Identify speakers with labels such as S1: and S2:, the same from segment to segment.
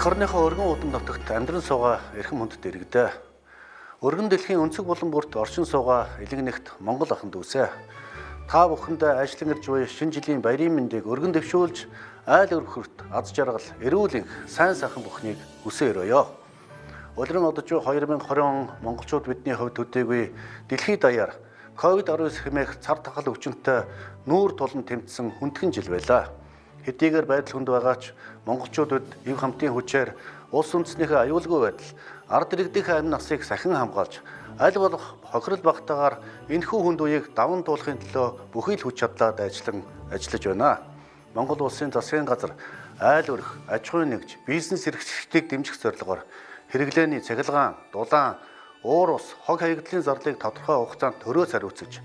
S1: Эх орныхоо өргөн удам нутагт амьдран суугаа эрхэм хүндэт иргэдэ. Өргөн дэлхийн өнцөг болон бүрт оршин суугаа элэг нэгт Монгол ахын дүүсэ. Та бүхэндээ ажлын ирж буй шинэ жилийн баярын мэндийг өргөн дэвшүүлж айл өрхөрт аз жаргал эрүүл энх сайн сайхан бүхнийг хүсэн өрөөё. Улиран одож 2020 он монголчууд бидний хувьд төдийгүй дэлхийд даяар COVID-19 хэмээх цар тахал өвчнөд нүүр тулан тэмцсэн хүндхэн жил байлаа. Хэдийгээр байдал хүнд байгаач монголчуудад эв хамтын хүчээр улс үндэснийхээ аюулгүй байдал, ард иргэдийнхээ амь насыг сахин хамгаалж, аль болох хохирол багтаагаар энэхүү хүнд үеийг даван туулахын төлөө бүхий л хүч чадлаад ажиллаж байна. Монгол улсын засгийн газар айл өрх, аж ахуй нэгж, бизнес эрхлэлтийг дэмжих зорилгоор хэрэглээний цахилгаан, дулаан, уур ус, хог хаягдлын зарлыг тодорхой хугацаанд төрөөс хариуцаж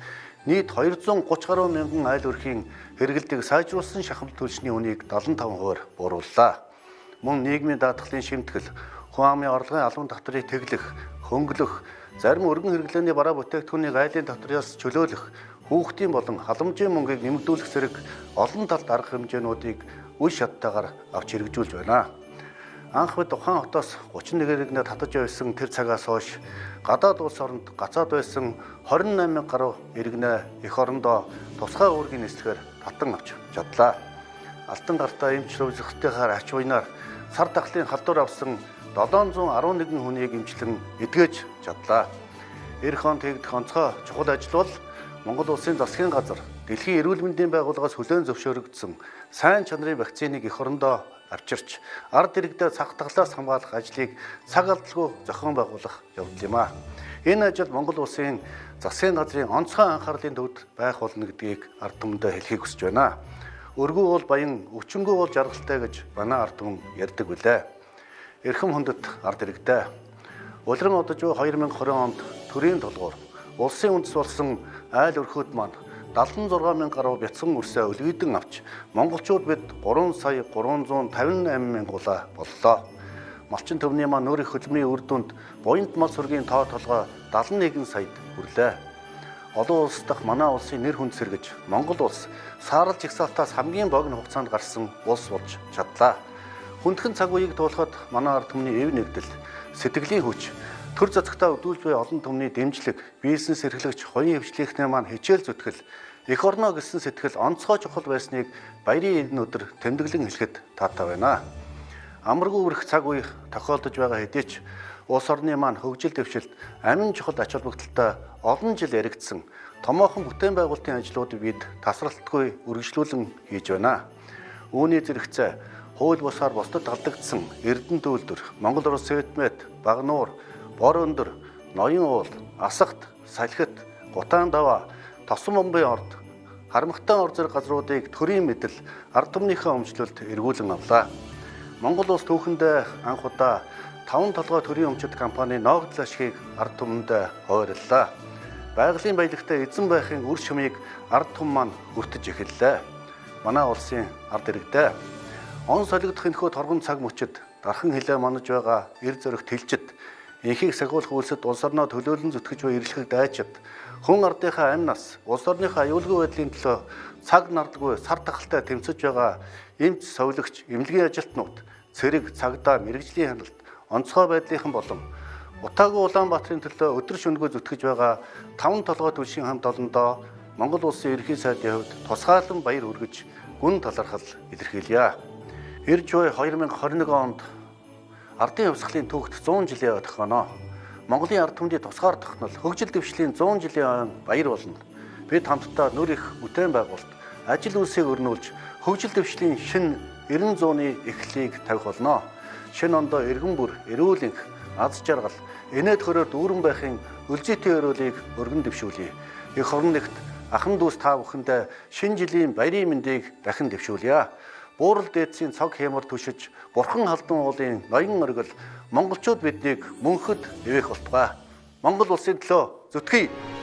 S1: нийт 230 гаруй мянган айл өрхийн хэрэгэлтийг сайжруулсан шахам төлшний үнийг 75% буурууллаа. Мөн нийгмийн даатгалын шимтгэл, хүн амын орлогын албан татварыг тэглэх, хөнгөлөх, зарим өргөн хэрэглээний бараа бүтээгдэхүүнийг айлын татвараас чөлөөлөх, хүүхдийн болон халамжийн мөнгийг нэмэгдүүлэх зэрэг олон талт арга хэмжээнүүдийг үе шаттайгаар авч хэрэгжүүлж байна. Анх бид Ухаан хотоос 31 иргэнэ татаж явсан тэр цагаас хойш гадаад улс оронд гацаад байсан 28,000 гаруй иргэнэ эх орондоо тусгай үүргийн нислэгээр татан авч чадлаа. Алтан гартаа эмч рүүзэхтэйгээр ач уянаар цар тахлын халдвар авсан 711 хүнийг эмчлэн эдгэж чадлаа. Эх хонд хийгдэх онцгой чухал ажил бол Монгол улсын засгийн газар Дэлхийн эрүүл мэндийн байгууллагаас хүлээн зөвшөөрөгдсөн сайн чанарын вакциныг эх орондоо авчирч ард иргэдэд цаг таглаас хамгаалах ажлыг цаг алдалгүй зохион байгуулах явдал юм а. Энэ ажил Монгол улсын засгийн газрын онцгой анхаарлын төвд байх болно гэдгийг ард түмэндээ хэлхийг хүсэж байна. Өргөө бол баян, өвчнгөө бол жаргалтай гэж манай ард түмэн ярьдаг билээ. Эрхэм хүндэт ард иргэдээ. Улиран одож 2020 онд төрийн толгуур улсын үндэс болсон айл өрхөд маань 76,000 гаруй бяцхан үрсээ өлгийдэн авч монголчууд бид 3,358,000 гула боллоо. Малчин төвний маань нөр их хөдөлмөрийн үр дүнд буянт мал сүргийн тоо толгой 71 саяд хүрлээ. Олон улс дахь манай улсын нэр хүнд сэргэж Монгол улс саарл жигсаалтаас хамгийн богино хугацаанд гарсан улс болж чадлаа. Хүндхэн цаг үеийг туулахад манай ард түмний эв нэгдэл, сэтгэлийн хүч, төр зохицтой өдүүлж буй олон түмний дэмжлэг, бизнес эрхлэгч, хоёрын хвшлийнхнээ маань хичээл зүтгэл, эх орноо гэсэн сэтгэл онцгой чухал байсныг баярын энэ өдөр тэмдэглэн хэлэхэд таатай байна. Амаргүй үрэх цаг үе тохиолдож байгаа хэдий ч улс орны маань хөгжил дэвшилт, амин чухал ач холбогдолтой олон жил яригдсан томоохон бүтээн байгуулалтын ажлуудыг бид тасралтгүй үргэлжлүүлэн хийж байна. Үүний зэрэгцээ хууль бусаар бусдад алдагдсан Эрдэнэ төлөвлөр, Монгол Улс Сэвэтмэд, Багнуур, Бор өндөр, Ноён уул, Асагт, Салхит, Гутаан даваа, Тосон бомбын орд, Харамхтан ор зэрэг газруудыг төрийн мэдэл ард түмнийхээ өмчлөлд эргүүлэн авлаа. Монгол улс түүхэндээ анх удаа 5 толгой төрийн өмчит компани ногдол ашгийг ард түмэнд хойрлолоо. Байгалийн баялагтай эзэн байхын үр шимийг ард түмэн маань өртөж эхэллээ. Манай улсын ард иргэдээ он солигдох энэхүү торгон цаг мөчид дархан хилээ манаж байгаа эр зөрөх тэлжид энхийг сахиулах үйлсэд улс орноо төлөөлөн зүтгэж буй эрхлэх дайчид хүн ардынхаа амь нас, улс орныхаа аюулгүй байдлын төлөө цаг нардаггүй сар тахалтай тэмцэж байгаа эмч совилогч, эмнэлгийн ажилтнууд, цэрэг, цагдаа, мэрэгжлийн ханалт, онцгой байдлынхан болон Утаагүй Улаанбаатарын төлөө өдөр шөнөгүй зүтгэж байгаа 5 толгой түлшийн хамт олондоо Монгол улсын ерхий сайдын хувьд тусгаалan баяр хүргэж гүн талархал илэрхийлье. Ирж буй 2021 онд ардын хувьсгалын түүхт 100 жилийн ой тохионоо. Монголын ард түмний тусгаар тогтнол хөгжил дэвшлийн 100 жилийн ой баяр болно. Бид хамтдаа нөр их бүтээн байгуулалт, ажил үйлсийг өрнүүлж хөгжил дэвшлийн шинэ 90 зууны эхлэлийг тавих болно. Шинэ ондоо эргэн бүр, эрүүл энх, аз жаргал, инээд хөрөөр дүүрэн байхын үлзийтэй өрөөлийг өргөн дэвшүүлье. Эх орон нэгт ахан дүүс та бүхэндээ шинэ жилийн баярын мэндийг дахин дэвшүүлье. Буурал дээдсийн цог хямар түшиж, бурхан халдун уулын ноён оргил монголчууд биднийг мөнхөд эвэх болтугай. Монгол улсын төлөө зүтгэе.